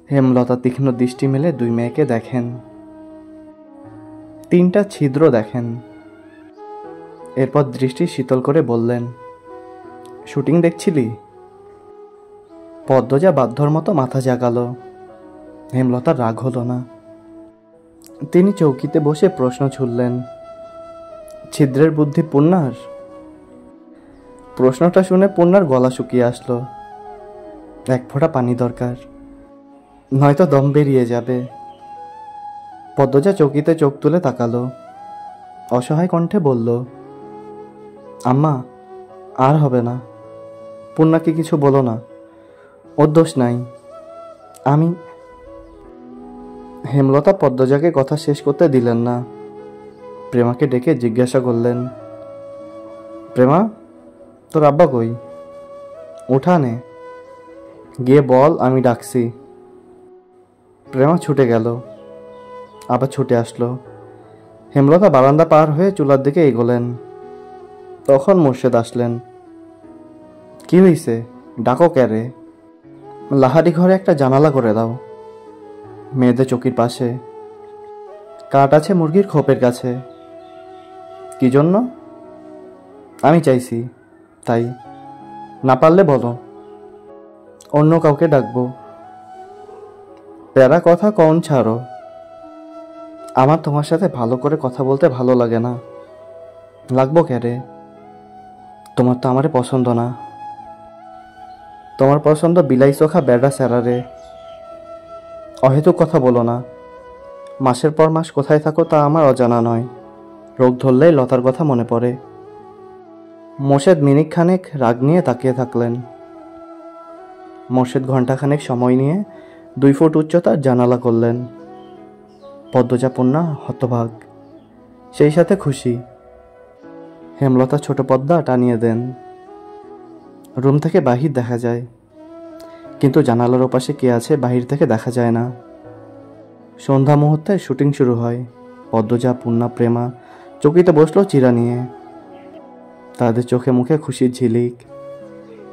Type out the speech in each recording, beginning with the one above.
হেমলতা তীক্ষ্ণ দৃষ্টি মেলে দুই মেয়েকে দেখেন। 3টা ছিদ্র দেখেন। এরপর দৃষ্টি শীতল করে বললেন, শুটিং দেখছিলি? পদ্মজা বাধ্যর মতো মাথা জাগালো। হেমলতার রাগ হলো না। তিনি চৌকিতে বসে প্রশ্ন ছুড়লেন, ছিদ্রের বুদ্ধি পূর্ণার? প্রশ্নটা শুনে পূর্ণার গলা শুকিয়ে আসলো। এক ফোঁটা পানি দরকার, নয়তো দম বেরিয়ে যাবে। পদ্মজা চৌকিতে চোখ তুলে তাকালো, অসহায় কণ্ঠে বলল, আম্মা, আর হবে না। পূর্ণাকে কিছু বলো না, ওর দোষ নাই। আমি। হেমলতা পদ্মজাকে কথা শেষ করতে দিলেন না। প্রেমাকে ডেকে জিজ্ঞাসা করলেন, প্রেমা, তোর আব্বা কই? উঠানে গিয়ে বল আমি ডাকছি। প্রেমা ছুটে গেল, আবার ছুটে আসলো। হেমলতা বারান্দা পার হয়ে চুলার দিকে এগোলেন। তখন মোর্শেদ আসলেন। কি হইছে, ডাকো ক্যারে? লাহারি ঘরে একটা জানালা করে দাও, মেয়েদের চকির পাশে। কাঠ আছে মুরগির খোপের কাছে। কি জন্য? আমি চাইছি তাই। না পারলে বলো, অন্য কাউকে ডাকবো। প্যারা কথা কন ছাড়ো। আমার তোমার সাথে ভালো করে কথা বলতে ভালো লাগে না। লাগবো ক্যারে? তোমার তো আমারে পছন্দ না। তোমার পছন্দ বিলাই চোখা বেড়া স্যারারে। অহেতুক কথা বলো না। মাসের পর মাস কোথায় থাকো তা আমার অজানা নয়। রোগ ধরলেই লতার কথা মনে পড়ে। মোর্শেদ মিনিট খানেক রাগ নিয়ে তাকিয়ে থাকলেন। মোর্শেদ ঘণ্টাখানেক সময় নিয়ে 2 ফুট উচ্চতার জানালা করলেন। পদ্মজা পূর্ণা হতভাগ, সেই সাথে খুশি। হেমলতা ছোট পর্দা টানিয়ে দেন। রুম থেকে বাহির দেখা যায়, কিন্তু জানালার ওপাশে কে আছে বাহির থেকে দেখা যায় না। সন্ধ্যা মুহূর্তে শুটিং শুরু হয়। পদ্মজা, পূর্ণা, প্রেমা চকিতে বসলো চিরা নিয়ে। তাদের চোখে মুখে খুশির ঝিলিক।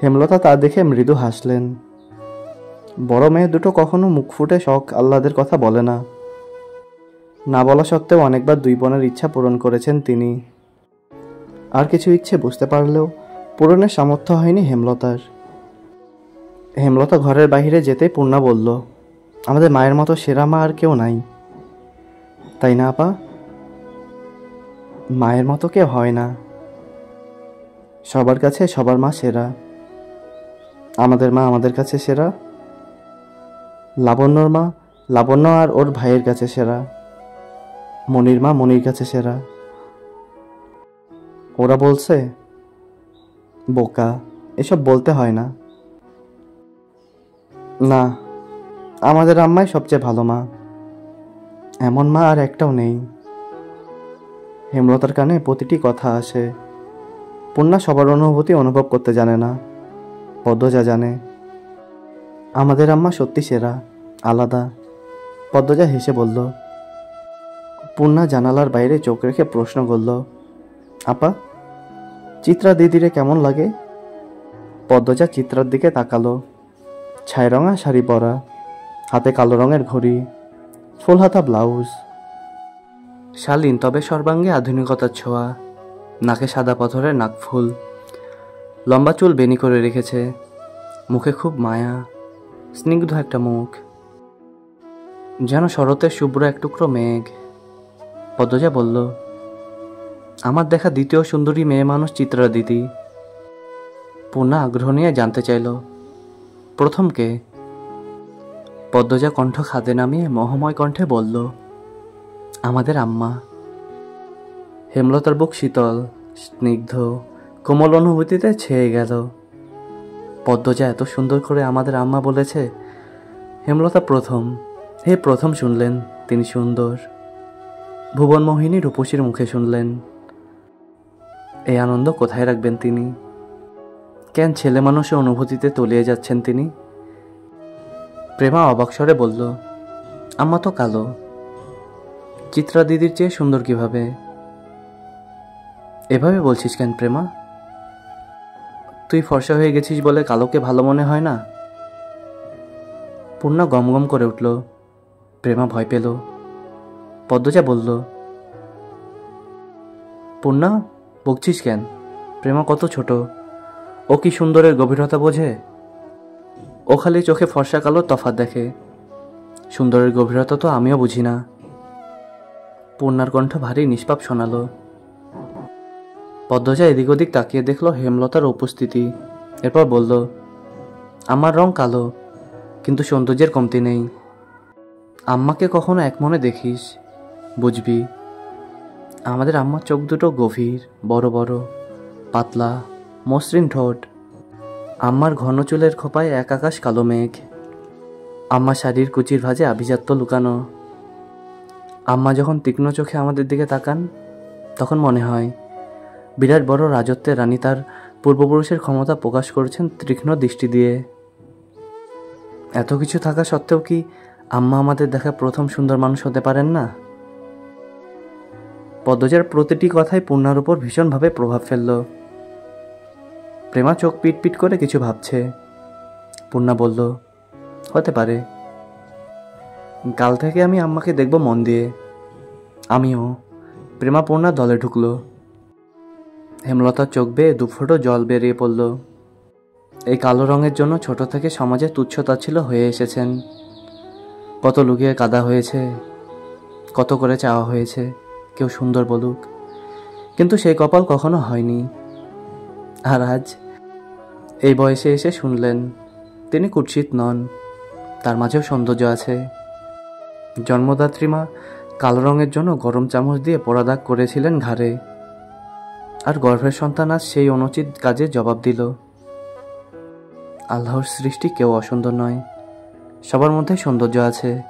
হেমলতা তা দেখে মৃদু হাসলেন। বড় মেয়ে দুটো কখনো মুখ ফুটে শখ আহ্লাদের কথা বলে না। না বলা সত্ত্বেও অনেকবার 2 বোনের ইচ্ছা পূরণ করেছেন তিনি। আর কিছু ইচ্ছে বুঝতে পারলেও পূরণের সামর্থ্য হয়নি হেমলতার। হেমলতা ঘরের বাইরে যেতেই পূর্ণা বলল, আমাদের মায়ের মতো সেরা মা আর কেউ নাই, তাই না আপা? মায়ের মতো কেউ হয় না। সবার কাছে সবার মা সেরা। আমাদের মা আমাদের কাছে সেরা। লাবণ্যর মা লাবণ্য আর ওর ভাইয়ের কাছে সেরা। মনির মা মনির কাছে সেরা। ওরা বলছে, বোকা, এসব বলতে হয় না। না, আমাদের আম্মাই সবচেয়ে ভালো মা। এমন মা আর একটাও নেই। হেমলতার কানে প্রতিটি কথা আসে। পূর্ণা সবার অনুভূতি অনুভব করতে জানে না। পদ্মজা জানে। আমাদের আম্মা সত্যি সেরা, আলাদা। পদ্মজা হেসে বলল। পূর্ণা জানালার বাইরে চোখ রেখে প্রশ্ন করল, আপা, চিত্রা দিদিরে কেমন লাগে? পদ্মজা চিত্রার দিকে তাকালো। ছাইরঙা শাড়ি পরা, হাতে কালো রঙের ঘড়ি, ফুল হাতা ব্লাউজ। শালীন তবে সর্বাঙ্গে আধুনিকতার ছোঁয়া। নাকে সাদা পাথরের নাকফুল, লম্বা চুল বেনি করে রেখেছে। মুখে খুব মায়া, স্নিগ্ধ একটা মুখ, যেন শরতের শুভ্র এক টুকরো মেঘ। পদ্মজা বলল, আমার দেখা দ্বিতীয় সুন্দরী মেয়ে মানুষ চিত্রা দিদি। পূর্ণা আগ্রহ নিয়ে জানতে চাইল, প্রথম কে? পদ্মজা কণ্ঠ খাদে নামিয়ে মোহময় কণ্ঠে বলল, আমাদের আম্মা। হেমলতার বুক শীতল, স্নিগ্ধ, কোমল অনুভূতিতে ছেয়ে গেল। পদ্মজা এত সুন্দর করে আমাদের আম্মা বলেছে। হেমলতা প্রথম শুনলেন তিনি সুন্দর। ভুবনমোহিনী রূপসীর মুখে শুনলেন। এই আনন্দ কোথায় রাখবেন তিনি? কেন ছেলে মানুষের অনুভূতিতে তলিয়ে যাচ্ছেন তিনি? প্রেমা অবাক স্বরে বলল, আম্মা তো কালো, চিত্রা দিদির চেয়ে সুন্দর কিভাবে? এভাবে বলছিস কেন প্রেমা? তুই ফর্সা হয়ে গেছিস বলে কালোকে ভালো মনে হয় না? পূর্ণা গম গম করে উঠল। প্রেমা ভয় পেল। পদ্মজা বলল, পূর্ণা, বকছিস কেন? প্রেমা কত ছোট, ও কি সুন্দরের গভীরতা বোঝে? ও খালি চোখে ফর্সা কালো তফাৎ দেখে। সুন্দরের গভীরতা তো আমিও বুঝি না। পূর্ণার কণ্ঠ ভারী নিষ্পাপ শোনালো। পদ্মজা এদিক ওদিক তাকিয়ে দেখল হেমলতার উপস্থিতি। এরপর বলল, আমার রং কালো, কিন্তু সৌন্দর্যের কমতি নেই। আম্মাকে কখনো এক মনে দেখিস, বুঝবি। আমাদের আম্মার চোখ দুটো গভীর, বড় বড়, পাতলা, মসৃণ ঠোঁট। আম্মার ঘন চুলের খোপায় এক আকাশ কালো মেঘ। আম্মা শাড়ির কুচির ভাঁজে আভিজাত্য লুকানো। আম্মা যখন তীক্ষ্ণ চোখে আমাদের দিকে তাকান, তখন মনে হয় বিরাট বড় রাজত্বের রানী তার পূর্বপুরুষের ক্ষমতা প্রকাশ করেছেন তীক্ষ্ণ দৃষ্টি দিয়ে। এত কিছু থাকা সত্ত্বেও কি আম্মা আমাদের দেখা প্রথম সুন্দর মানুষ হতে পারেন না? পদ্মজার প্রতিটি কথাই পূর্ণার উপর ভীষণভাবে প্রভাব ফেলল। প্রেমা চোখ পিট পিট করে কিছু ভাবছে। পূর্ণা বলল, হতে পারে। কাল থেকে আমি আম্মাকে দেখব মন দিয়ে। আমিও। প্রেমা পূর্ণার দলে ঢুকলো। হেমলতার চোখ বেয়ে দুফোঁটো জল বেরিয়ে পড়ল। এই কালো রঙের জন্য ছোট থেকে সমাজে তুচ্ছ-তাচ্ছিল্য হয়ে এসেছেন। কত লুকিয়ে কাদা হয়েছে, কত করে চাওয়া হয়েছে কেউ সুন্দর বলুক, কিন্তু সেই কপাল কখনো হয়নি। আর আজ এই বয়সে এসে শুনলেন তিনি কুৎসিত নন, তার মাঝেও সৌন্দর্য আছে। জন্মদাত্রী মা কালো রঙের জন্য গরম চামচ দিয়ে পোড়া দাগ করেছিলেন ঘাড়ে, আর গর্ভের সন্তান আজ সেই অনুচিত কাজে জবাব দিল। আল্লাহর সৃষ্টি কেউ অসুন্দর নয়, সবার মধ্যে সৌন্দর্য আছে,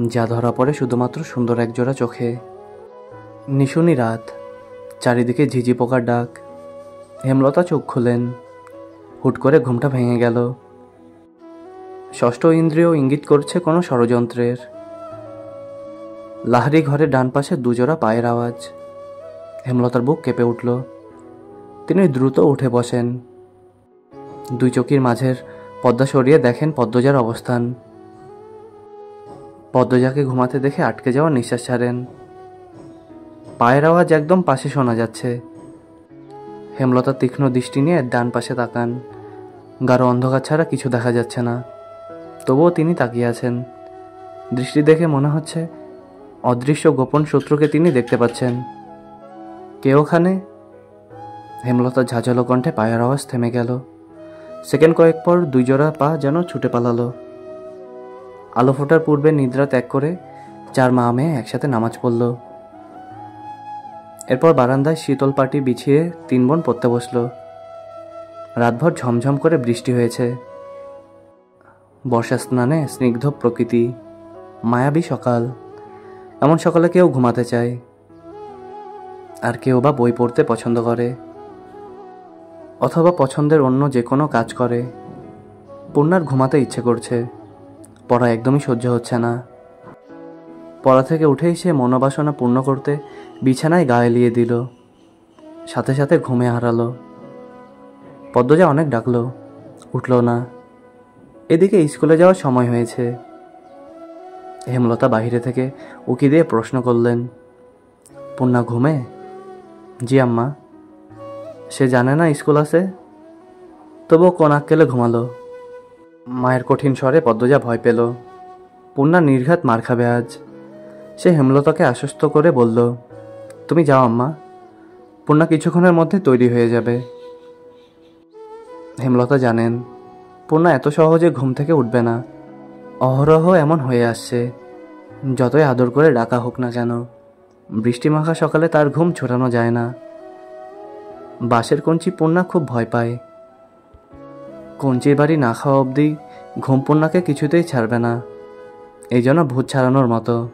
যা ধরা পড়ে শুধুমাত্র সুন্দর একজোড়া চোখে। নিশুনি রাত, চারিদিকে ঝিঝি পোকার ডাক। হেমলতা চোখ খুলেন। হুট করে ঘুমটা ভেঙে গেল। ষষ্ঠ ইন্দ্রিয় ইঙ্গিত করছে কোনো ষড়যন্ত্রের। লাহারি ঘরের ডান পাশে দুজোড়া পায়ের আওয়াজ। হেমলতার বুক কেঁপে উঠল। তিনি দ্রুত উঠে বসেন। দুই চোখের মাঝের পর্দা সরিয়ে দেখেন পদ্মজার অবস্থান। পদ্মজাকে ঘুমাতে দেখে আটকে যাওয়া নিঃশ্বাস ছাড়েন। পায়ের আওয়াজ একদম পাশে শোনা যাচ্ছে। হেমলতা তীক্ষ্ণ দৃষ্টি নিয়ে ডান পাশে তাকান। গাঢ় অন্ধকার ছাড়া কিছু দেখা যাচ্ছে না, তবুও তিনি তাকিয়ে আছেন। দৃষ্টি দেখে মনে হচ্ছে অদৃশ্য গোপন শত্রুকে তিনি দেখতে পাচ্ছেন। কে ওখানে? হেমলতার ঝাঁঝালো কণ্ঠে পায়ের আওয়াজ থেমে গেল। সেকেন্ড কয়েক পর দুই জোড়া পা যেন ছুটে পালালো। আলো ফোটার পূর্বে নিদ্রা ত্যাগ করে চার মা মেয়ে একসাথে নামাজ পড়ল। এরপর বারান্দায় শীতল পাটি বিছিয়ে তিন বোন পড়তে বসল। রাতভর ঝমঝম করে বৃষ্টি হয়েছে। বর্ষা স্নানে স্নিগ্ধ প্রকৃতি, মায়াবী সকাল। এমন সকালে কেউ ঘুমাতে চায়, আর কেউ বা বই পড়তে পছন্দ করে, অথবা পছন্দের অন্য যে কোনো কাজ করে। পূর্ণার ঘুমাতে ইচ্ছে করছে, পড়া একদমই সহ্য হচ্ছে না। পড়া থেকে উঠেই সে মনোবাসনা পূর্ণ করতে বিছানায় গা এলিয়ে দিল। সাথে সাথে ঘুমে হারালো। পদ্মজা অনেক ডাকলো, উঠল না। এদিকে স্কুলে যাওয়ার সময় হয়েছে। হেমলতা বাহিরে থেকে উকি দিয়ে প্রশ্ন করলেন, পূর্ণা ঘুমে? জি আম্মা। সে জানে না স্কুল আছে, তবুও কোন আক্কেলে ঘুমালো। মায়ের কঠিন স্বরে পদ্মজা ভয় পেল। পূর্ণা নির্ঘাত মার খাবে আজ। সে হেমলতাকে আশ্বস্ত করে বলল, তুমি যাও আম্মা, পূর্ণা কিছুক্ষণের মধ্যে তৈরি হয়ে যাবে। হেমলতা জানেন পূর্ণা এত সহজে ঘুম থেকে উঠবে না। অহরহ এমন হয়ে আসছে। যতই আদর করে ডাকা হোক না কেন, বৃষ্টিমাখা সকালে তার ঘুম ছোটানো যায় না। বাঁশের কঞ্চি পূর্ণা খুব ভয় পায়। কঞ্চির বাড়ি না খাওয়া অবধি ঘুম পূর্ণাকে কিছুতেই ছাড়বে না, এই জন্য ভূত ছাড়ানোর মতো।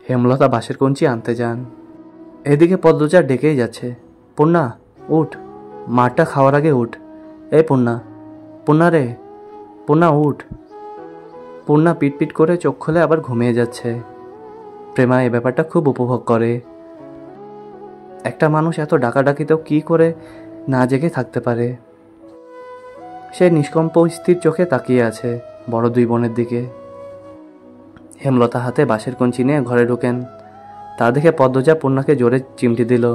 হেমলতা বাঁশের কঞ্চি আনতে যান। এদিকে পদ্মজা ডেকেই যাচ্ছে, পূর্ণা উঠ, মারটা খাওয়ার আগে উঠ। এই পূর্ণা, পূর্ণা রে, পূর্ণা উঠ। পূর্ণা পিটপিট করে চোখ খুলে আবার ঘুমিয়ে যাচ্ছে। প্রেমা এই ব্যাপারটা খুব উপভোগ করে। একটা মানুষ এত ডাকাডাকিতেও কি করে না জেগে থাকতে পারে। সে নিষ্কম্প স্থির চোখে তাকিয়ে আছে, বড় দুই বোনের দিকে। হেমলতা হাতে বাঁশের কঞ্চি নিয়ে ঘরে ঢোকেন। তা দেখে পদ্মজা পূর্ণাকে জোরে চিমটি দিল।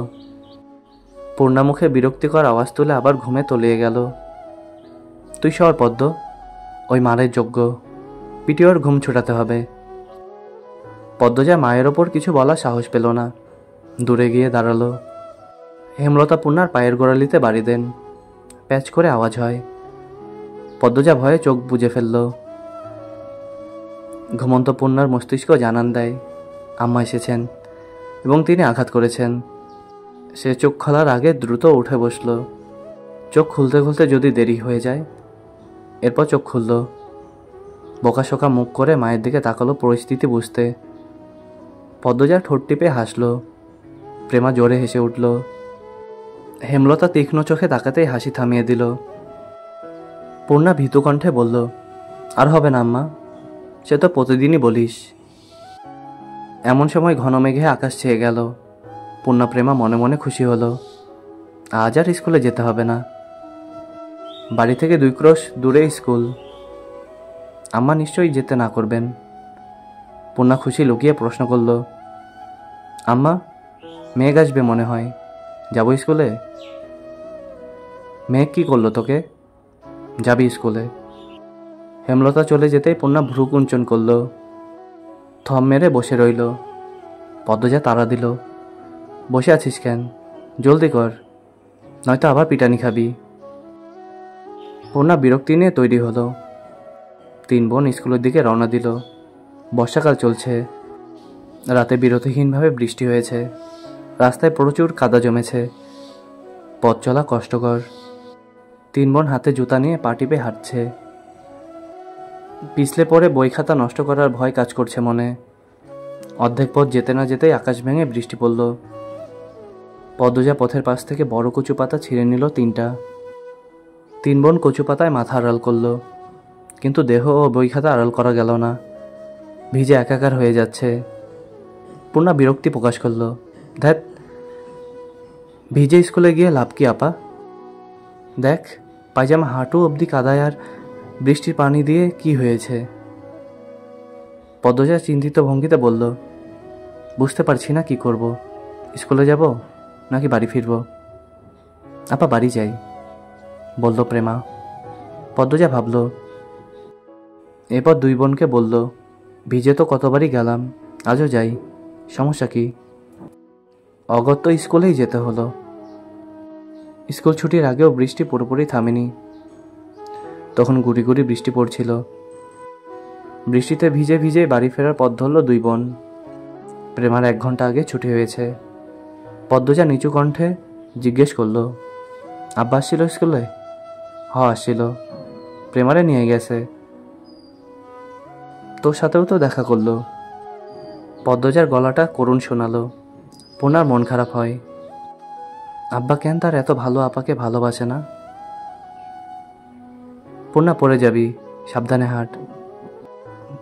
পূর্ণা মুখে বিরক্তিকর আওয়াজ তুলে আবার ঘুমে তলিয়ে গেল। তুই সর পদ্ম, ওই মারের যোগ্য, পিটিওর ঘুম ছুটাতে হবে। পদ্মজা মায়ের ওপর কিছু বলার সাহস পেল না, দূরে গিয়ে দাঁড়ালো। হেমলতা পূর্ণার পায়ের গোড়ালিতে বাড়ি দেন। প্যাচ করে আওয়াজ হয়। পদ্মজা ভয়ে চোখ বুজে ফেলল। ঘুমন্ত পূর্ণার মস্তিষ্ক জানান দেয় আম্মা এসেছেন এবং তিনি আঘাত করেছেন। সে চোখ খোলার আগে দ্রুত উঠে বসল। চোখ খুলতে খুলতে যদি দেরি হয়ে যায়। এরপর চোখ খুলল। বোকাশোকা মুখ করে মায়ের দিকে তাকালো পরিস্থিতি বুঝতে। পদ্মজা ঠোঁট টিপে হাসল। প্রেমা জোরে হেসে উঠল। হেমলতা তীক্ষ্ণ চোখে তাকাতেই হাসি থামিয়ে দিল। পূর্ণা ভীতু কণ্ঠে বলল, আর হবে না আম্মা, সে তো প্রতিদিনই বলিস। এমন সময় ঘন মেঘে আকাশ ছেয়ে গেল। পূর্ণা প্রেমা মনে মনে খুশি হলো। আজ আর স্কুলে যেতে হবে না। বাড়ি থেকে 2 ক্রোশ দূরে স্কুল। আম্মা নিশ্চয়ই যেতে না করবেন। পূর্ণা খুশি লুকিয়ে প্রশ্ন করল, আম্মা, মেঘ আসবে মনে হয়, যাবো স্কুলে? মেঘ কি করলো তোকে? যাবি স্কুলে। হেমলতা চলে যেতেই পূর্ণা ভ্রু কুঞ্চন করল। থম মেরে বসে রইল। পদ্মজা তাড়া দিল, বসে আছিস কেন, জলদি কর, নয়তো আবার পিটানি খাবি। পূর্ণা বিরক্তি নিয়ে তৈরি হলো। 3 বোন স্কুলের দিকে রওনা দিল। বর্ষাকাল চলছে। রাতে বিরতিহীনভাবে বৃষ্টি হয়েছে। রাস্তায় প্রচুর কাদা জমেছে। পথ চলা কষ্টকর। 3 বোন হাতে জুতা নিয়ে পা টিপে হাঁটছে। পিছলে পড়ে বই খাতা নষ্ট করার ভয় কাজ করছে মনে। অর্ধেক পথ যেতে না যেতেই আকাশ ভেঙে বৃষ্টি পড়ল। পদ্মজা পথের পাশ থেকে বড় কচু পাতা ছিঁড়ে নিল 3টা। 3 বোন কচু পাতায় মাথা আড়াল করল, কিন্তু দেহ ও বই খাতা আড়াল করা গেল না। ভিজে একাকার হয়ে যাচ্ছে। পূর্ণা বিরক্তি প্রকাশ করল, ধ্যাৎ, ভিজে স্কুলে গিয়ে লাভ কি আপা? দেখ, পায়জামা হাঁটু অবধি কাদায়, আর বৃষ্টির পানি দিয়ে কি হয়েছে? পদ্মজা চিন্তিত ভঙ্গিতে বলল, বুঝতে পারছি না কি করব, স্কুলে যাব নাকি বাড়ি ফিরব। আপা বাড়ি যাই, বলল প্রেমা। পদ্মজা ভাবল। এরপর 2 বোনকে বলল, ভিজে তো কতবারই গেলাম, আজও যাই, সমস্যা কি? অগত্য স্কুলেই যেতে হলো। স্কুল ছুটির আগেও বৃষ্টি পুরোপুরি থামেনি। তখন গুড়ি গুড়ি বৃষ্টি পড়ছিল। বৃষ্টিতে ভিজে ভিজে বাড়ি ফেরার পথ ধরল 2 বোন। প্রেমার 1 ঘন্টা আগে ছুটি হয়েছে। পদ্মজা নিচু কণ্ঠে জিজ্ঞেস করল, আব্বা আসছিল স্কুলে? আসছিল, প্রেমারে নিয়ে গেছে। তোর সাথেও তো দেখা করলো। পদ্মজার গলাটা করুণ শোনালো। পূর্ণার মন খারাপ হয়। আব্বা কেন তার এত ভালো আপাকে ভালোবাসে না? পূর্ণা পড়ে যাবি, সাবধানে হাঁট।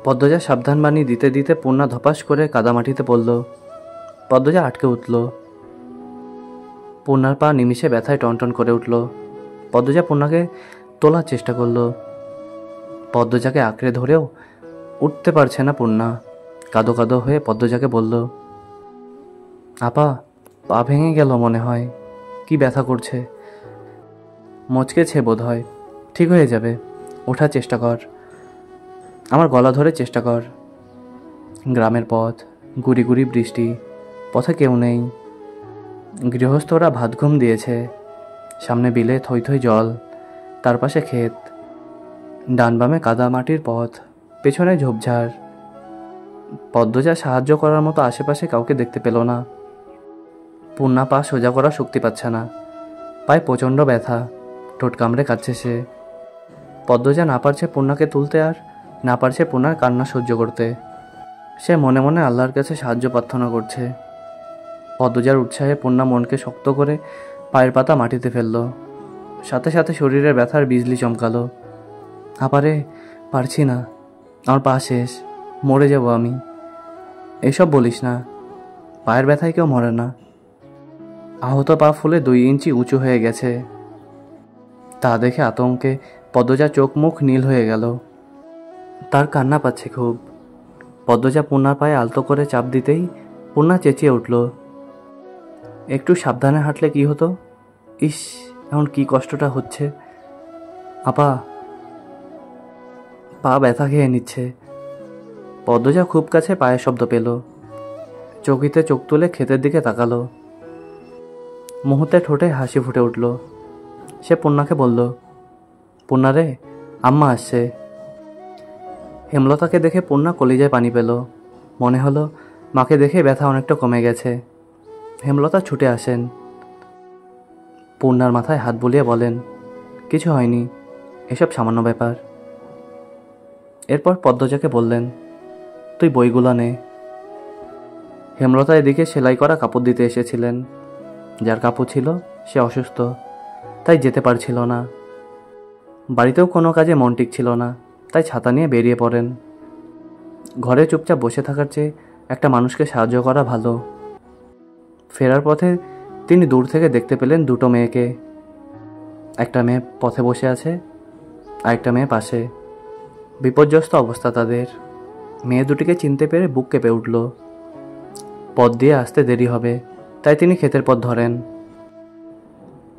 পদ্মজা সাবধান বাণী দিতে দিতে পূর্ণা ধপাস করে কাদামাটিতে পড়ল। পদ্মজা আটকে উঠল। পূর্ণার পা নিমিষে ব্যথায় টনটন করে উঠল। পদ্মজা পূর্ণাকে তোলার চেষ্টা করল। পদ্মজাকে আঁকড়ে ধরেও উঠতে পারছে না পূর্ণা। কাদো কাদো হয়ে পদ্মজাকে বলল, আপা, পা ভেঙে গেল মনে হয়, কি ব্যথা করছে, মচকেছে বোধ হয়, ঠিক হয়ে যাবে, ওঠার চেষ্টা কর, আমার গলা ধরে চেষ্টা কর। গ্রামের পথ, গুড়ি গুড়ি বৃষ্টি, পথে কেউ নেই। গৃহস্থরা ভাত ঘুম দিয়েছে। সামনে বিলে থই থই জল, তার পাশে ক্ষেত, ডান বামে কাদা মাটির পথ, পেছনে ঝোপঝাড়। পদ্মজা সাহায্য করার মতো আশেপাশে কাউকে দেখতে পেল না। পূর্ণা পা সোজা করার শক্তি পাচ্ছে না। পায়ে প্রচণ্ড ব্যথা, ঠোঁট কামড়ে কাটছে সে। পদ্মজা না পারছে পূর্ণাকে তুলতে, আর না পারছে পূর্ণার কান্না সহ্য করতে। সে মনে মনে আল্লাহর কাছে সাহায্য প্রার্থনা করছে। পদ্মজার উৎসাহে পূর্ণা মনকে শক্ত করে পায়ের পাতা মাটিতে ফেলল। সাথে সাথে শরীরের ব্যথার বিজলি চমকালো। আপারে, পারছি না, আমার পা শেষ, মরে যাব আমি। এইসব বলিস না, পায়ের ব্যথায় কেউ মরে না। আহত পা ফুলে 2 ইঞ্চি উঁচু হয়ে গেছে। তা দেখে আতঙ্কে পদ্মজার চোখ মুখ নীল হয়ে গেল। তার কান্না পাচ্ছে খুব। পদ্মজা পূর্ণার পায়ে আলতো করে চাপ দিতেই পূর্ণা চেঁচিয়ে উঠল, একটু সাবধানে হাঁটলে কি হতো? ইস, এখন কি কষ্টটা হচ্ছে। আপা, পা ব্যথা খেয়ে নিচ্ছে। পদ্মজা খুব কাছে পায়ের শব্দ পেল। চকিতে চোখ তুলে ক্ষেতের দিকে তাকালো। মুহূর্তে ঠোঁটে হাসি ফুটে উঠল। সে পূর্ণাকে বলল, পূর্ণা রে, আম্মা আসছে। হেমলতাকে দেখে পূর্ণা কলিজায় পানি পেল। মনে হলো মাকে দেখে ব্যথা অনেকটা কমে গেছে। হেমলতা ছুটে আসেন। পূর্ণার মাথায় হাত বুলিয়ে বলেন, কিছু হয়নি, এসব সামান্য ব্যাপার। এরপর পদ্মজাকে বললেন, তুই বইগুলো নে। হেমলতা এদিকে সেলাই করা কাপড় দিতে এসেছিলেন। যার কাপড় ছিল সে অসুস্থ, তাই যেতে পারছিল না। বাড়িতেও কোনো কাজে মন টিকছিল না, তাই ছাতা নিয়ে বেরিয়ে পড়েন। ঘরে চুপচাপ বসে থাকার চেয়ে একটা মানুষকে সাহায্য করা ভালো। ফেরার পথে তিনি দূর থেকে দেখতে পেলেন দুটো মেয়েকে। একটা মেয়ে পথে বসে আছে, আরেকটা মেয়ে পাশে। বিপর্যস্ত অবস্থা তাদের। মেয়ে দুটিকে চিনতে পেরে বুক কেঁপে উঠল। পথ দিয়ে আসতে দেরি হবে, তাই তিনি ক্ষেতের পথ ধরেন।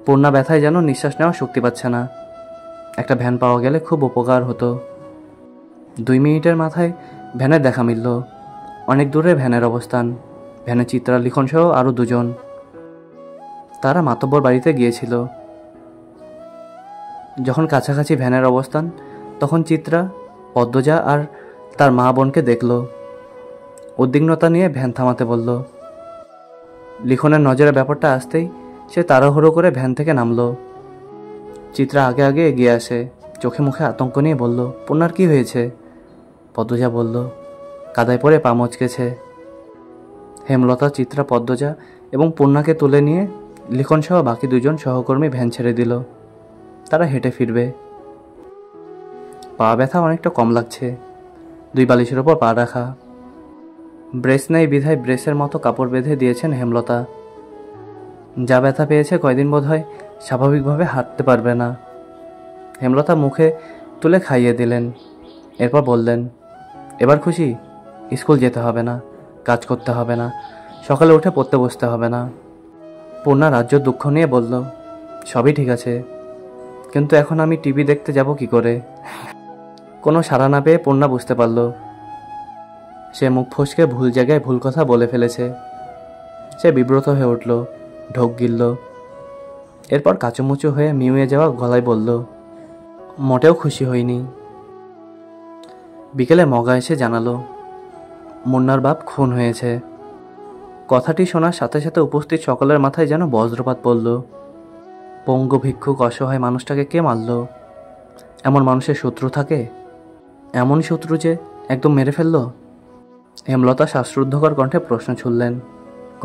পূর্ণা ব্যথায় যেন নিঃশ্বাস নেওয়ার শক্তি পাচ্ছে না। একটা ভ্যান পাওয়া গেলে খুব উপকার হতো। 2 মিনিটের মাথায় ভ্যানের দেখা মিলল। অনেক দূরে ভ্যানের অবস্থান। ভ্যানে চিত্রা, লিখন সহ আরও 2 জন। তারা মাতব্বর বাড়িতে গিয়েছিল। যখন কাছাকাছি ভ্যানের অবস্থান, তখন চিত্রা, পদ্মজা আর তার মা বোনকে দেখল। উদ্বিগ্নতা নিয়ে ভ্যান থামাতে বলল। লিখনের নজরে ব্যাপারটা আসতেই সে তাড়াহুড়ো করে ভ্যান থেকে নামল। চিত্রা আগে আগে এগিয়ে আসে, চোখে মুখে আতঙ্ক নিয়ে বলল, পূর্ণার কি হয়েছে? পদ্মজা বলল, কাদায় পড়ে পা মচকেছে। হেমলতা, চিত্রা, পদ্মজা এবং পূর্ণাকে তুলে নিয়ে লিখন সহ বাকি 2 জন সহকর্মী ভ্যান ছেড়ে দিল। তারা হেঁটে ফিরবে। পা ব্যথা অনেকটা কম লাগছে। 2 বালিশের ওপর পা রাখা। ব্রেস নেই বিধায় ব্রেসের মতো কাপড় বেঁধে দিয়েছেন হেমলতা। যা ব্যথা পেয়েছে কয়দিন বোধ হয় স্বাভাবিকভাবে হাঁটতে পারবে না। হেমলতা মুখে তুলে খাইয়ে দিলেন। এরপর বললেন, এবার খুশি? স্কুল যেতে হবে না, কাজ করতে হবে না, সকালে উঠে পড়তে বসতে হবে না। পূর্ণা রাজ্য দুঃখ নিয়ে বলল, সবই ঠিক আছে, কিন্তু এখন আমি টিভি দেখতে যাব কি করে? কোনো সাড়া না পেয়ে পূর্ণা বুঝতে পারল সে মুখ ফসকে ভুল জায়গায় ভুল কথা বলে ফেলেছে। সে বিব্রত হয়ে উঠল, ঢোক গিলল। এরপর কাচুমুচু হয়ে মিউয়ে যাওয়া গলায় বলল, মোটেও খুশি হইনি। বিকেলে মগা এসে জানালো, মুন্নার বাপ খুন হয়েছে। কথাটি শোনার সাথে সাথে উপস্থিত সকলের মাথায় যেন বজ্রপাত পড়ল। পঙ্গু ভিক্ষুক অসহায় মানুষটাকে কে মারল? এমন মানুষের শত্রু থাকে? এমন শত্রু যে একদম মেরে ফেলল? হেমলতা শ্বাসরুদ্ধকর কণ্ঠে প্রশ্ন ছুড়লেন,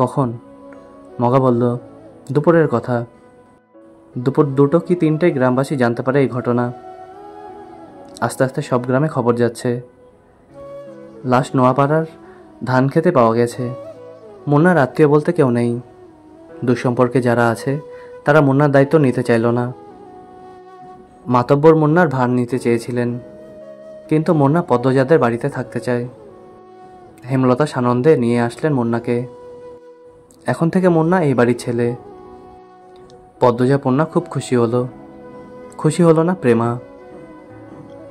কখন? মগা বলল, দুপুরের কথা। দুপুর 2টো কি 3টেয় গ্রামবাসী জানতে পারে এই ঘটনা। আস্তে আস্তে সব গ্রামে খবর যাচ্ছে। লাশ নোয়াপাড়ার ধান খেতে পাওয়া গেছে। মুন্নার আত্মীয় বলতে কেউ নেই। দুঃসম্পর্কে যারা আছে তারা মুন্নার দায়িত্ব নিতে চাইল না। মাতব্বর মুন্নার ভার নিতে চেয়েছিলেন, কিন্তু মুন্না পদ্মজাদের বাড়িতে থাকতে চায়। হেমলতা সানন্দে নিয়ে আসলেন মুন্নাকে। এখন থেকে মুন্না এই বাড়ির ছেলে। পদ্মজা পূর্ণা খুব খুশি হলো। খুশি হলো না প্রেমা?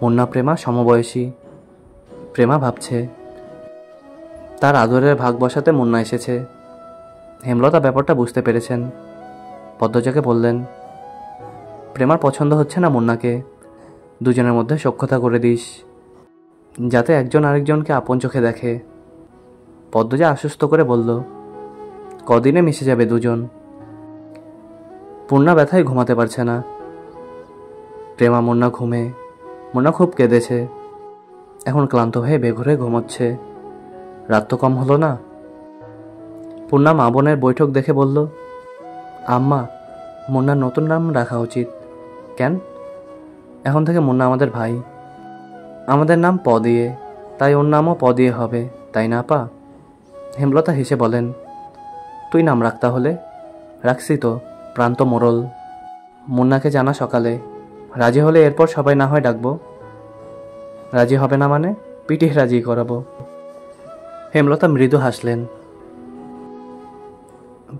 মুন্না প্রেমা সমবয়সী। প্রেমা ভাবছে তার আদরের ভাগ বসাতে মুন্না এসেছে। হেমলতা ব্যাপারটা বুঝতে পেরেছেন। পদ্মজাকে বললেন, প্রেমার পছন্দ হচ্ছে না মুন্নাকে, 2 জনের মধ্যে সখ্যতা করে দিস, যাতে একজন আরেকজনকে আপন চোখে দেখে। পদ্মজা আশ্বস্ত করে বলল, কদিনে মিশে যাবে 2 জন। পূর্ণা ব্যথায় ঘুমাতে পারছে না। প্রেমা মুন্না ঘুমে। মুন্না খুব কেঁদেছে। এখন ক্লান্ত হয়ে বেঘরে ঘুমোচ্ছে। রাত তো কম হলো না। পূর্ণা মা বোনের বৈঠক দেখে বলল, আম্মা, মুন্নার নতুন নাম রাখা উচিত। কেন? এখন থেকে মুন্না আমাদের ভাই। আমাদের নাম প দিয়ে, তাই ওর নামও প দিয়ে হবে, তাই না আপা? হেমলতা হেসে বলেন, তুই নাম রাখ তাহলে। রাখছি তো, প্রান্ত মোড়ল। মুন্নাকে জানা সকালে, রাজি হলে এরপর সবাই না হয় ডাকবো। রাজি হবে না মানে? পিটিয়ে রাজি করাবো। হেমলতা মৃদু হাসলেন।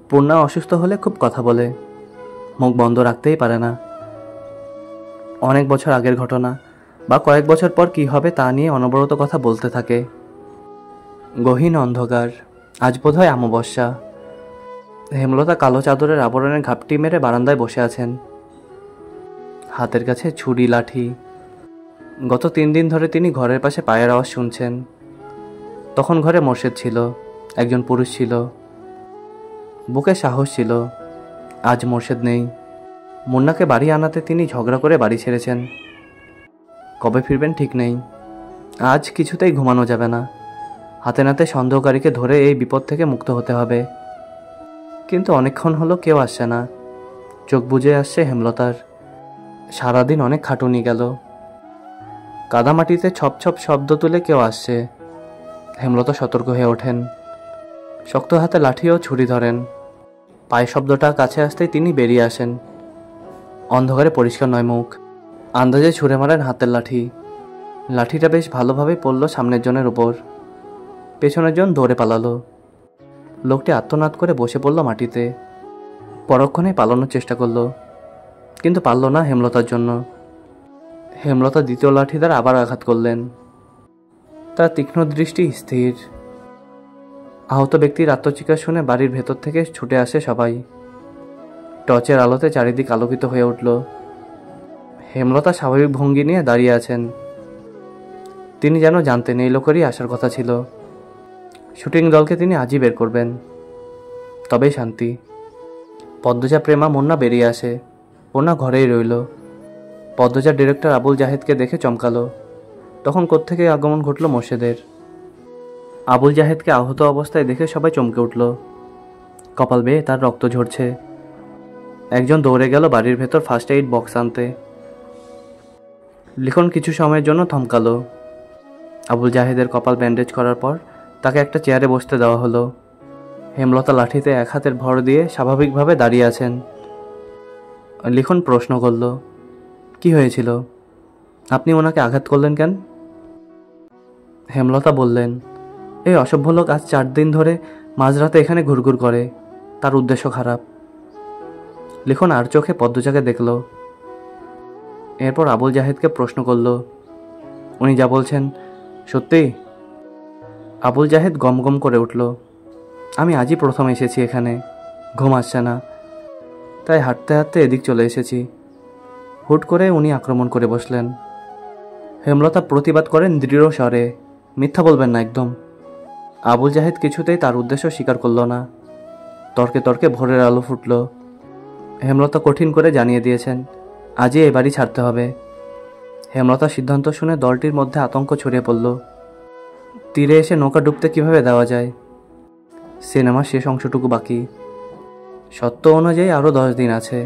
পূর্ণা অসুস্থ হলে খুব কথা বলে, মুখ বন্ধ রাখতেই পারে না। অনেক বছর আগের ঘটনা বা কয়েক বছর পর কি হবে তা নিয়ে অনবরত কথা বলতে থাকে। গহীন অন্ধকার, আজ বোধহয় অমাবস্যা। হেমলতা কালো চাদরের আবরণের ঘাপটি মেরে বারান্দায় বসে আছেন, হাতের কাছে ছুরি লাঠি। গত 3 দিন ধরে তিনি ঘরের পাশে পায়ের আওয়াজ শুনছেন। তখন ঘরে মোর্শেদ ছিল, একজন পুরুষ ছিল, বুকে সাহস ছিল। আজ মোর্শেদ নেই। মুন্নাকে বাড়ি আনাতে তিনি ঝগড়া করে বাড়ি ছেড়েছেন। কবে ফিরবেন ঠিক নেই। আজ কিছুতেই ঘুমানো যাবে না। হাতে নাতে সন্দেহকারীকে ধরে এই বিপদ থেকে মুক্ত হতে হবে। কিন্তু অনেকক্ষণ হলো কেউ আসছে না। চোখ বুজে আসছে হেমলতার। সারাদিন অনেক খাটুনি গেল। কাদামাটিতে ছপ ছপ শব্দ তুলে কেউ আসছে। হেমলতা সতর্ক হয়ে ওঠেন। শক্ত হাতে লাঠি ও ছুরি ধরেন। পায়ে শব্দটা কাছে আসতেই তিনি বেরিয়ে আসেন। অন্ধকারে পরিষ্কার নয় মুখ। আন্দাজে ছুঁড়ে মারেন হাতের লাঠি। লাঠিটা বেশ ভালোভাবে পড়ল সামনের জনের উপর। পেছনের জন দৌড়ে পালালো। লোকটি আত্মনাদ করে বসে পড়ল মাটিতে। পরক্ষণে পালানোর চেষ্টা করলো, কিন্তু পারল না হেমলতার জন্য। হেমলতা দ্বিতীয় লাঠি দ্বারা আবার আঘাত করলেন। তার তীক্ষ্ণ দৃষ্টি স্থির। আহত ব্যক্তির আত্মচিৎকার শুনে বাড়ির ভেতর থেকে ছুটে আসে সবাই। টর্চের আলোতে চারিদিক আলোকিত হয়ে উঠল। হেমলতা স্বাভাবিক ভঙ্গি নিয়ে দাঁড়িয়ে আছেন। তিনি যেন জানতেন এই লোকেরই আসার কথা ছিল। শুটিং দলকে তিনি আজই বের করবেন, তবেই শান্তি। পদ্মজা, প্রেমা, মুন্না বেরিয়ে আসে। পূর্ণা ঘরেই রইল। পদ্মজার ডিরেক্টর আবুল জাহেদকে দেখে চমকালো। তখন কোত্থেকে আগমন ঘটল মোর্শেদের। আবুল জাহেদকে আহত অবস্থায় দেখে সবাই চমকে উঠল। কপাল বেয়ে তার রক্ত ঝরছে। একজন দৌড়ে গেল বাড়ির ভেতর ফার্স্ট এইড বক্স আনতে। লিখন কিছু সময়ের জন্য থমকালো। আবুল জাহেদের কপাল ব্যান্ডেজ করার পর তাকে একটা চেয়ারে বসতে দেওয়া হলো। হেমলতা লাঠিতে এক হাতের ভর দিয়ে স্বাভাবিকভাবে দাঁড়িয়ে আছেন। লিখন প্রশ্ন করল, কি হয়েছিল? আপনি ওনাকে আঘাত করলেন কেন? হেমলতা বললেন, এই অসভ্য লোক আজ 4 দিন ধরে মাঝরাতে এখানে ঘুরঘুর করে। তার উদ্দেশ্য খারাপ। লিখন আর চোখে পদ্মজাকে দেখল। এরপর আবুল জাহেদকে প্রশ্ন করল, উনি যা বলছেন সত্যি? আবুল জাহেদ গমগম করে উঠল, আমি আজই প্রথম এসেছি এখানে, ঘুম আসছে না, তাই হাঁটতে হাঁটতে এদিক চলে এসেছি। হুট করে উনি আক্রমণ করে বসলেন। হেমলতা প্রতিবাদ করেন দৃঢ় স্বরে, মিথ্যা বলবেন না একদম। আবুল জাহেদ কিছুতেই তার উদ্দেশ্য স্বীকার করল না। তর্কে তর্কে ভোরের আলো ফুটল। হেমলতা কঠিন করে জানিয়ে দিয়েছেন আজই এ বাড়ি ছাড়তে হবে। হেমলতার সিদ্ধান্ত শুনে দলটির মধ্যে আতঙ্ক ছড়িয়ে পড়ল। তীরে এসে নৌকা ডুবতে কিভাবে দেওয়া যায়? সিনেমার শেষ অংশটুকু বাকি। সত্য অনুযায়ী আরও 10 দিন আছে।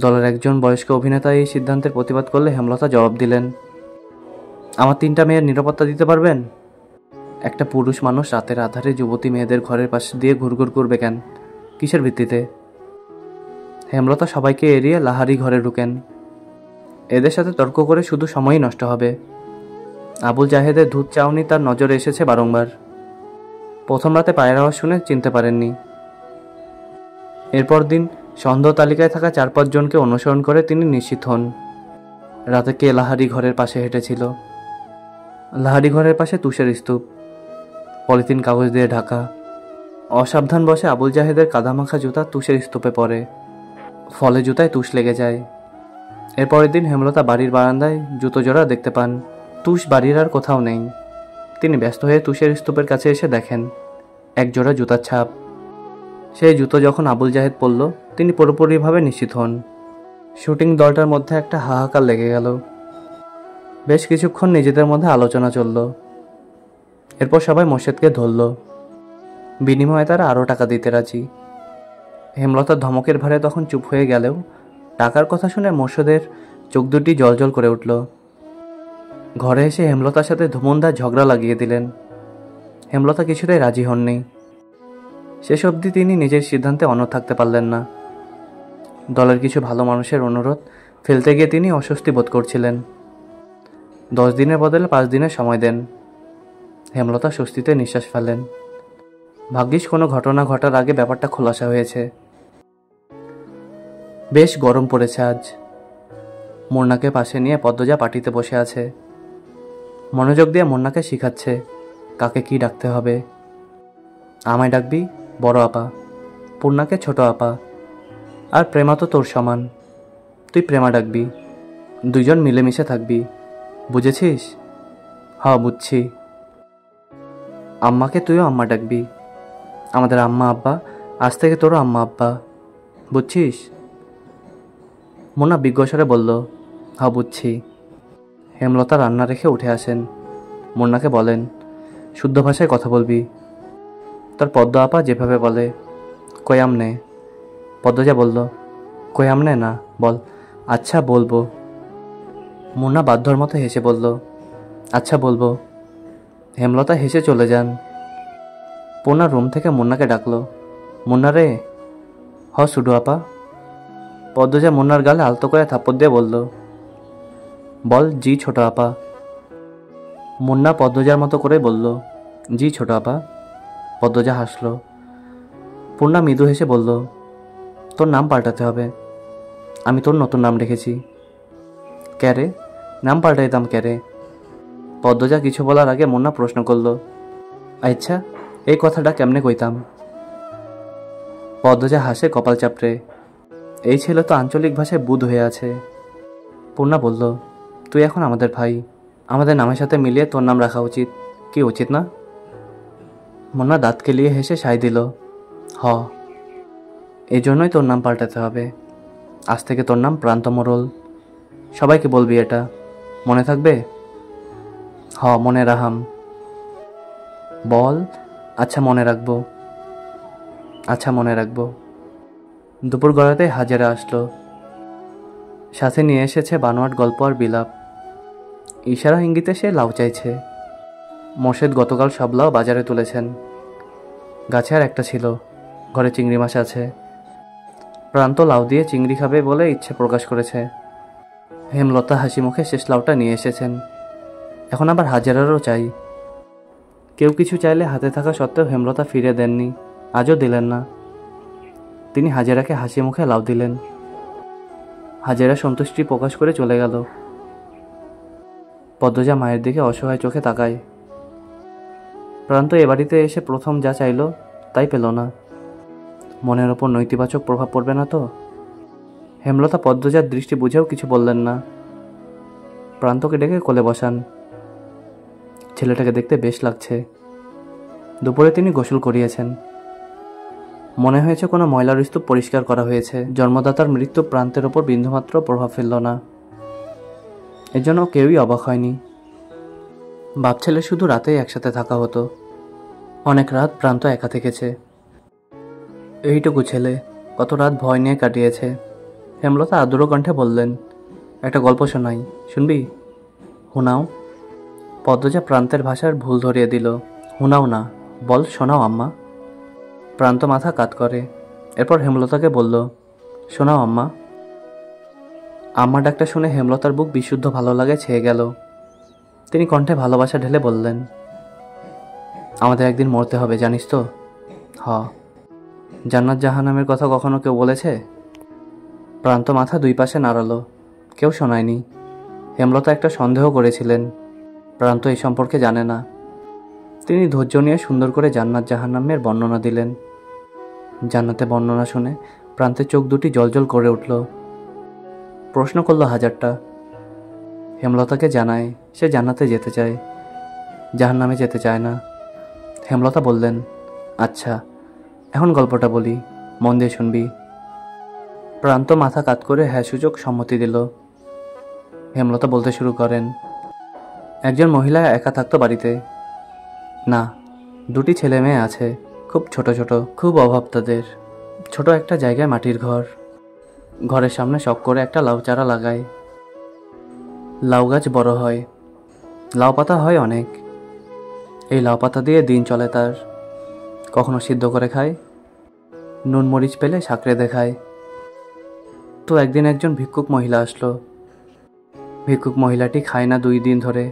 দলের একজন বয়স্ক অভিনেতা এই সিদ্ধান্তের প্রতিবাদ করলে হেমলতা জবাব দিলেন, আমার 3টা মেয়ের নিরাপত্তা দিতে পারবেন? একটা পুরুষ মানুষ রাতের আধারে যুবতী মেয়েদের ঘরের পাশে দিয়ে ঘুরঘুর করবে কেন? কিসের ভিত্তিতে? হেমলতা সবাইকে এড়িয়ে লাহারি ঘরে ঢুকেন। এদের সাথে তর্ক করে শুধু সময়ই নষ্ট হবে। আবুল জাহেদের দুধ চাউনি তার নজরে এসেছে বারংবার। প্রথম রাতে পায়ের আওয়াজ শুনে চিনতে পারেননি। এরপর দিন সন্দেহ তালিকায় থাকা 4-5 জনকে অনুসরণ করে তিনি নিশ্চিত হন রাতে কে লাহারি ঘরের পাশে হেঁটেছিল। লাহারি ঘরের পাশে তুষের স্তূপ, পলিথিন কাগজ দিয়ে ঢাকা। অসাবধান বসে আবুল জাহেদের কাদামাখা জুতা তুষের স্তূপে পড়ে, ফলে জুতায় তুষ লেগে যায়। এরপরের দিন হেমলতা বাড়ির বারান্দায় জুতো জোড়া দেখতে পান। তুষ বাড়ির আর কোথাও নেই। তিনি ব্যস্ত হয়ে তুষের স্তূপের কাছে এসে দেখেন এক জোড়া জুতার ছাপ। সেই জুতো যখন আবুল জাহেদ পরল, তিনি পুরোপুরিভাবে নিশ্চিত হন। শুটিং দলটার মধ্যে একটা হাহাকার লেগে গেল। বেশ কিছুক্ষণ নিজেদের মধ্যে আলোচনা চলল। এরপর সবাই মোর্শেদকে ধরল। বিনিময়ে তারা আরও টাকা দিতে রাজি। হেমলতার ধমকের ভারে তখন চুপ হয়ে গেলেও টাকার কথা শুনে মোর্শেদের চোখ দুটি জ্বলজ্বল করে উঠল। ঘরে এসে হেমলতার সাথে ধুমুনদার ঝগড়া লাগিয়ে দিলেন। হেমলতা কিছুতেই রাজি হননি। শেষ অবধি তিনি নিজের সিদ্ধান্তে অনড় থাকতে পারলেন না। দলের কিছু ভালো মানুষের অনুরোধ ফেলতে গিয়ে তিনি অস্বস্তি বোধ করছিলেন। 10 দিনের বদলে 5 দিনের সময় দেন। হেমলতা স্বস্তিতে নিঃশ্বাস ফেলেন। ভাগ্যিস কোনো ঘটনা ঘটার আগে ব্যাপারটা খোলাসা হয়েছে। বেশ গরম পড়েছে আজ। মুন্নাকে পাশে নিয়ে পদ্মজা পাটিতে বসে আছে। মনোযোগ দিয়ে মুন্নাকে শিখাচ্ছে কাকে কি ডাকতে হবে। আমায় ডাকবি বড় আপা, পূর্ণাকে ছোট আপা, আর প্রেমা তো তোর সমান, তুই প্রেমা ডাকবি। দুজন মিলেমিশে থাকবি, বুঝেছিস? বুঝছি। আম্মাকে তুইও আম্মা ডাকবি। আমাদের আম্মা আব্বা, আজ থেকে তোরও আম্মা আব্বা, বুঝছিস? মুন্না বিজ্ঞস্বরে বলল, বুঝছি। হেমলতা রান্না রেখে উঠে আসেন। মুন্নাকে বলেন, শুদ্ধ ভাষায় কথা বলবি। তার পদ্ম আপা যেভাবে বলে, কয়ামনে। পদ্মজা বলল, কয়ামনে না, বল। আচ্ছা বলবো। মুন্না বাধ্যর মতো হেসে বলল, আচ্ছা বলবো। হেমলতা হেসে চলে যান। পূর্ণা রুম থেকে মুন্নাকে ডাকলো, মুন্না রে। সুডু আপা। পদ্মজা মুন্নার গালে আলতো করে থাপ্পড় দিয়ে বলল, বল জি ছোট আপা। মুন্না পদ্মজার মতো করে বলল, জি ছোট আপা। পদ্মজা হাসল। পূর্ণা মৃদু হেসে বলল, তোর নাম পাল্টাতে হবে। আমি তোর নতুন নাম রেখেছি। ক্যারে? নাম পাল্টাইতাম ক্যারে? পদ্মজা কিছু বলার আগে মুন্না প্রশ্ন করল, আচ্ছা এই কথাটা কেমনে কইতাম? পদ্মজা হাসে কপাল চাপড়ে, এই ছেলে তো আঞ্চলিক ভাষায় বুধ হয়ে আছে। পূর্ণা বলল, তুই এখন আমাদের ভাই, আমাদের নামের সাথে মিলিয়ে তোর নাম রাখা উচিত, কি উচিত না? মুন্না দাঁত কেলিয়ে হেসে সায় দিল, এই জন্যই তোর নাম পাল্টাতে হবে। আজ থেকে তোর নাম প্রান্ত মোড়ল। সবাইকে বলবি এটা, মনে থাকবে? মনে রাহাম। বল, আচ্ছা মনে রাখবো। আচ্ছা মনে রাখবো। দুপুর গড়াতে হাজারা আসলো। সাথে নিয়ে এসেছে বানোয়াট গল্প আর বিলাপ। ইশারা ইঙ্গিতে সে লাউ চাইছে। মোর্শেদ গতকাল সব লাউ বাজারে তুলেছেন। গাছে আর একটা ছিল, ঘরে চিংড়ি মাছ আছে। প্রান্ত লাউ দিয়ে চিংড়ি খাবে বলে ইচ্ছে প্রকাশ করেছে। হেমলতা হাসি মুখে শেষ লাউটা নিয়ে এসেছেন। এখন আবার হাজারারও চাই। কেউ কিছু চাইলে হাতে থাকা সত্ত্বেও হেমলতা ফিরে দেননি, আজও দিলেন না। তিনি হাজেরাকে হাসি মুখে লাউ দিলেন। হাজেরা সন্তুষ্টি প্রকাশ করে চলে গেল। পদ্মজা মায়ের দিকে অসহায় চোখে তাকায়। প্রান্ত এ বাড়িতে এসে প্রথম যা চাইল তাই পেল না। মনের ওপর নৈতিবাচক প্রভাব পড়বে না তো? হেমলতা পদ্মজার দৃষ্টি বুঝেও কিছু বললেন না। প্রান্তকে ডেকে কোলে বসান। ছেলেটাকে দেখতে বেশ লাগছে। দুপুরে তিনি গোসল করিয়েছেন। মনে হয়েছে কোনো ময়লার স্তূপ পরিষ্কার করা হয়েছে। জন্মদাতার মৃত্যু প্রান্তের ওপর বিন্দুমাত্র প্রভাব ফেলল না। এজন্য কেউই অবাক হয়নি। বাপ ছেলে শুধু রাতেই একসাথে থাকা হতো। অনেক রাত প্রান্ত একা থেকেছে। এইটুকু ছেলে কত রাত ভয় নিয়ে কাটিয়েছে। হেমলতা আদুর কণ্ঠে বললেন, একটা গল্প শোনাই, শুনবি? হুনাও। পদ্মজা প্রান্তের ভাষার ভুল ধরিয়ে দিল, হুনাও না, বল শোনাও আম্মা। প্রান্ত মাথা কাত করে। এরপর হেমলতাকে বলল, শোনাও আম্মা। আম্মা ডাকটা শুনে হেমলতার বুক বিশুদ্ধ ভালো লাগে ছেয়ে গেল। তিনি কণ্ঠে ভালোবাসা ঢেলে বললেন, আমাদের একদিন মরতে হবে, জানিস তো? জান্নাত জাহান্নামের কথা কখনো কেউ বলেছে? প্রান্ত মাথা দুই পাশে নাড়ালো। কেউ শোনায়নি। হেমলতা একটা সন্দেহ করেছিলেন, প্রান্ত এই সম্পর্কে জানে না। তিনি ধৈর্য নিয়ে সুন্দর করে জান্নাত জাহান্নামের বর্ণনা দিলেন। জান্নাতে বর্ণনা শুনে প্রান্তের চোখ দুটি জলজল করে উঠল। প্রশ্ন করল হাজারটা। হেমলতাকে জানায় সে জান্নাতে যেতে চায়, জাহান্নামে যেতে চায় না। হেমলতা বললেন, আচ্ছা এখন গল্পটা বলি, মন দিয়ে শুনবি। প্রান্ত মাথা কাত করে হ্যাঁ সূচক সম্মতি দিল। হেমলতা বলতে শুরু করেন, একজন মহিলা একা থাকতো বাড়িতে। না, দুটি ছেলে মেয়ে আছে, খুব ছোট ছোট, খুব অভাব তাদের। ছোট একটা জায়গায় মাটির ঘর। ঘরের সামনে শখ করে একটা লাউ চারা লাগায়। লাউ গাছ বড় হয়, লাউ পাতা হয় অনেক। এই লাউ পাতা দিয়ে দিন চলে তার। কখনো সিদ্ধ করে খায়, নুন মরিচ পেলে সাঁকড়ে দেখায়। তো একদিন একজন ভিক্ষুক মহিলা আসলো। ভিক্ষুক মহিলাটি খায় না 2 দিন ধরে।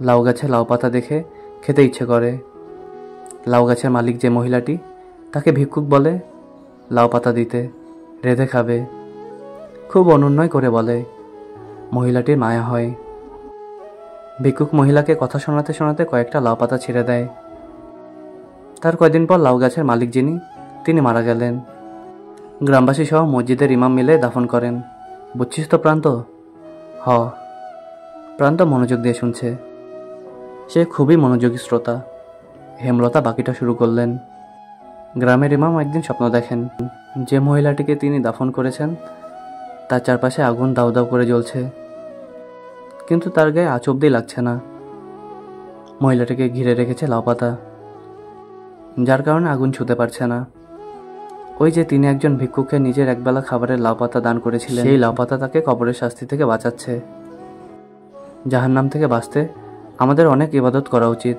লাউ গাছে লাউ পাতা দেখে খেতে ইচ্ছে করে। লাউ গাছের মালিক যে মহিলাটি, তাকে ভিক্ষুক বলে লাউ পাতা দিতে, রেঁধে খাবে। খুব অনুনয় করে বলে। মহিলাটির মায়া হয়। ভিক্ষুক মহিলাকে কথা শোনাতে শোনাতে কয়েকটা লাউ পাতা ছিঁড়ে দেয়। তার কয়দিন পর লাউ গাছের মালিক যিনি, তিনি মারা গেলেন। গ্রামবাসী সহ মসজিদের ইমাম মিলে দাফন করেন। বুঝছিস তো প্রান্ত? হ। প্রান্ত মনোযোগ দিয়ে শুনছে। সে খুবই মনোযোগী শ্রোতা। হেমলতা বাকিটা শুরু করলেন। গ্রামের ইমাম একদিন স্বপ্ন দেখেন, যে মহিলাটিকে তিনি দাফন করেছেন তার চারপাশে আগুন দাউ দাউ করে জ্বলছে, কিন্তু তার গায়ে আঁচ অব্দি লাগছে না। মহিলাটিকে ঘিরে রেখেছে লাউ পাতা, যার কারণে আগুন ছুঁতে পারছে না। ওই যে তিনি একজন ভিক্ষুককে নিজের একবেলা খাবারের লাউ পাতা দান করেছিলেন, সেই লাউ পাতা তাকে কবরের শাস্তি থেকে বাঁচাচ্ছে। জাহান্নাম থেকে বাঁচতে আমাদের অনেক ইবাদত করা উচিত।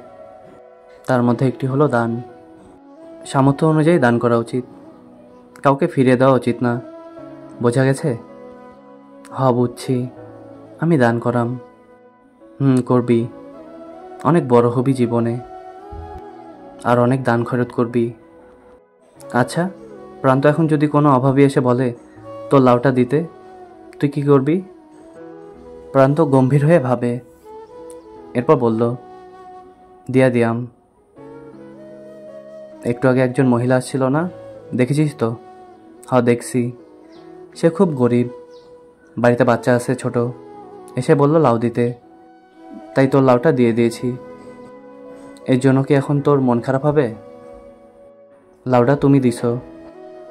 তার মধ্যে একটি হলো দান। সামর্থ্য অনুযায়ী দান করা উচিত, কাউকে ফিরিয়ে দেওয়া উচিত না। বোঝা গেছে? বুঝছি। আমি দান করাম। করবি। অনেক বড় হবি জীবনে, আর অনেক দান খরচ করবি। আচ্ছা, প্রান্ত এখন যদি কোনো অভাবী এসে বলে তোর লাউটা দিতে, তুই কি করবি? প্রান্ত গম্ভীর হয়ে ভাবে, এরপর বলল, দিয়া দিয়াম। একটু আগে একজন মহিলা আসছিল না, দেখেছিস তো? দেখছি। সে খুব গরিব, বাড়িতে বাচ্চা আছে ছোট। এসে বলল লাউ দিতে, তাই তোর লাউটা দিয়ে দিয়েছি। এর জন্য কি এখন তোর মন খারাপ হবে? লাউডা তুমি দিছো,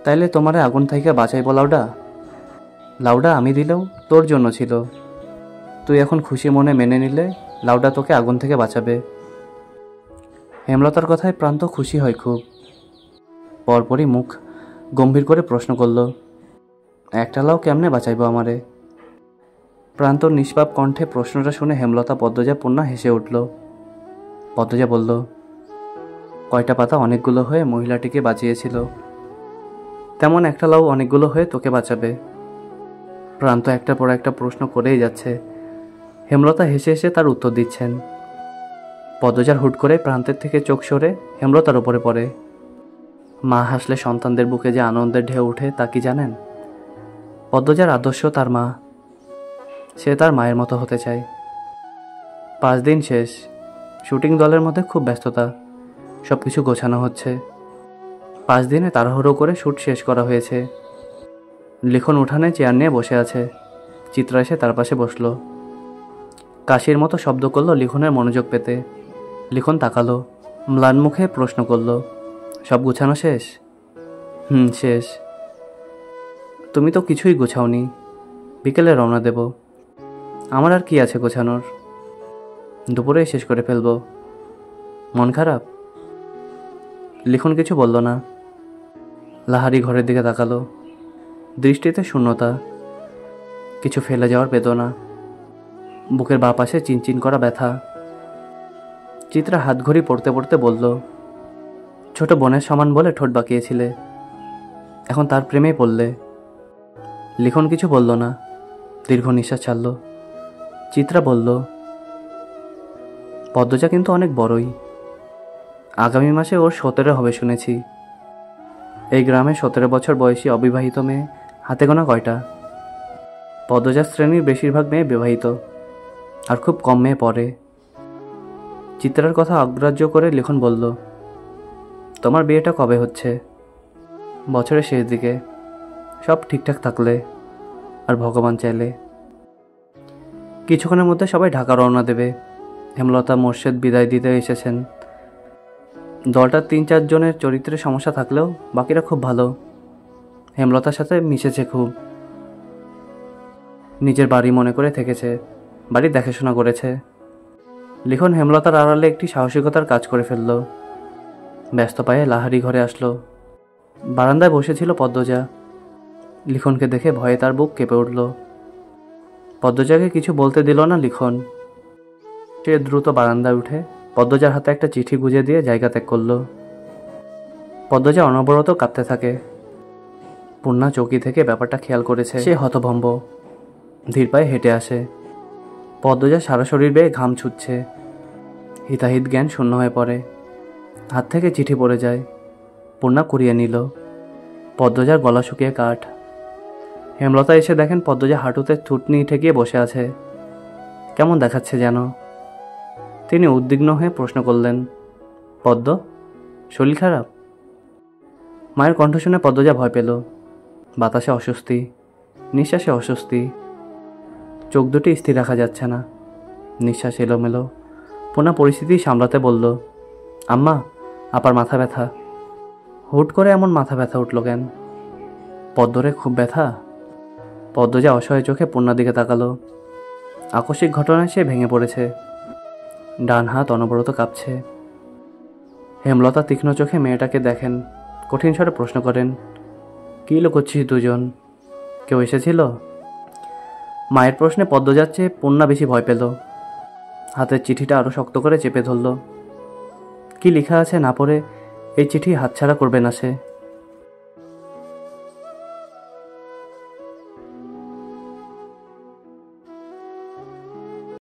তাইলে তোমারে আগুন থেকে বাঁচাইব লাউডা? লাউডা আমি দিলেও তোর জন্য ছিল। তুই এখন খুশি মনে মেনে নিলে লাউডা তোকে আগুন থেকে বাঁচাবে। হেমলতার কথায় প্রান্ত খুশি হয় খুব। পরপরই মুখ গম্ভীর করে প্রশ্ন করল, একটা লাউ কেমনে বাঁচাইব আমারে? প্রান্তর নিষ্পাপ কণ্ঠে প্রশ্নটা শুনে হেমলতা, পদ্মজা, পূর্ণা হেসে উঠল। পদ্মজা বলল, কয়টা পাতা অনেকগুলো হয়ে মহিলাটিকে বাঁচিয়েছিল, তেমন একটা লাউ অনেকগুলো হয়ে তোকে বাঁচাবে। প্রান্ত একটার পর একটা প্রশ্ন করেই যাচ্ছে। হেমলতা হেসে হেসে তার উত্তর দিচ্ছেন। পদ্মজার হুট করে প্রান্তের থেকে চোখ সরে হেমলতার উপরে পড়ে। মা হাসলে সন্তানদের বুকে যে আনন্দের ঢেউ উঠে তা কি জানেন? পদ্মজার আদর্শ তার মা। সে তার মায়ের মতো হতে চায়। 5 দিন শেষ। শুটিং দলের মধ্যে খুব ব্যস্ততা, সব কিছু গোছানো হচ্ছে। 5 দিনে তাড়াহুড়ো করে শ্যুট শেষ করা হয়েছে। লিখন উঠানে চেয়ার নিয়ে বসে আছে। চিত্রা এসে তার পাশে বসল। কাশির মতো শব্দ করলো লিখনের মনোযোগ পেতে। লিখন তাকালো, ম্লান মুখে প্রশ্ন করল, সব গুছানো শেষ? শেষ। তুমি তো কিছুই গোছাওনি। বিকেলে রওনা দেব। আমার আর কি আছে গোছানোর? দুপুরে শেষ করে ফেলব। মন খারাপ? লিখন কিছু বলল না। লাহারি ঘরের দিকে তাকালো। দৃষ্টিতে শূন্যতা, কিছু ফেলে যাওয়ার বেদনা, বুকের বাঁ পাশে চিনচিন করা ব্যথা। চিত্রা হাতঘড়ি পড়তে পড়তে বলল, ছোট বোনের সমান বলে ঠোঁট বাঁকিয়েছিলে, এখন তার প্রেমেই পড়লে। লিখন কিছু বলল না, দীর্ঘ নিঃশ্বাস ছাড়ল। চিত্রা বলল, পদ্মজা কিন্তু অনেক বড়ই। আগামী মাসে ওর 17 হবে শুনেছি। এই গ্রামে 17 বছর বয়সী অবিবাহিত মেয়ে হাতে গোনা কয়টা? পদ্মজার শ্রেণীর বেশিরভাগ মেয়ে বিবাহিত, আর খুব কম মেয়ে পড়ে। চিত্রার কথা অগ্রাহ্য করে লিখন বলল, তোমার বিয়েটা কবে হচ্ছে? বছরের শেষ দিকে, সব ঠিকঠাক থাকলে আর ভগবান চাইলে। কিছুক্ষণের মধ্যে সবাই ঢাকা রওনা দেবে। হেমলতা মোর্শেদ বিদায় দিতে এসেছেন। দলটার 3-4 জনের চরিত্রে সমস্যা থাকলেও বাকিরা খুব ভালো। হেমলতার সাথে মিশেছে খুব। নিজের বাড়ি মনে করে থেকেছে, বাড়ি দেখাশোনা করেছে। লিখন হেমলতার আড়ালে একটি সাহসিকতার কাজ করে ফেলল। ব্যস্ত পায়ে লাহারি ঘরে আসলো। বারান্দায় বসেছিল পদ্মজা। লিখনকে দেখে ভয়ে তার বুক কেঁপে উঠল। পদ্মজাকে কিছু বলতে দিল না লিখন। সে দ্রুত বারান্দায় উঠে পদ্মজার হাতে একটা চিঠি গুঁজে দিয়ে জায়গা ত্যাগ করল। পদ্মজা অনবরত কাঁদতে থাকে। পূর্ণা চৌকি থেকে ব্যাপারটা খেয়াল করেছে। সে হতভম্ব। ধীর পায়ে হেঁটে আসে। পদ্মজা সারা শরীর বেয়ে ঘাম ছুটছে। হিতাহিত জ্ঞান শূন্য হয়ে পড়ে। হাত থেকে চিঠি পড়ে যায়। পূর্ণা কুড়িয়ে নিল। পদ্মজার গলা শুকিয়ে কাঠ। হেমলতা এসে দেখেন পদ্মজা হাঁটুতে থুতনি ঠেকিয়ে বসে আছে। কেমন দেখাচ্ছে যেন। তিনি উদ্বিগ্ন হয়ে প্রশ্ন করলেন, পদ্ম, শরীর খারাপ? মায়ের কণ্ঠ শুনে পদ্মজা ভয় পেল। বাতাসে অস্বস্তি, নিঃশ্বাসে অস্বস্তি। চোখ দুটি স্থির রাখা যাচ্ছে না, নিঃশ্বাস এলোমেলো। পূর্ণা পরিস্থিতি সামলাতে বলল, আম্মা, আপার মাথা ব্যথা। হুট করে এমন মাথা ব্যথা উঠল কেন? পদ্মরে খুব ব্যথা? পদ্মজা অসহায় চোখে পূর্ণার দিকে তাকালো। আকস্মিক ঘটনায় সে ভেঙে পড়েছে। ডান হাত অনবরত কাঁপছে। হেমলতা তীক্ষ্ণ চোখে মেয়েটাকে দেখেন, কঠিন স্বরে প্রশ্ন করেন, কী লুকোচ্ছিস দুজন? কেউ এসেছিল? মায়ের প্রশ্নে পদ্মজার চেয়ে পূর্ণা বেশি ভয় পেল। হাতের চিঠিটা আরও শক্ত করে চেপে ধরল। কি লেখা আছে না পড়ে এই চিঠি হাতছাড়া করবে না সে।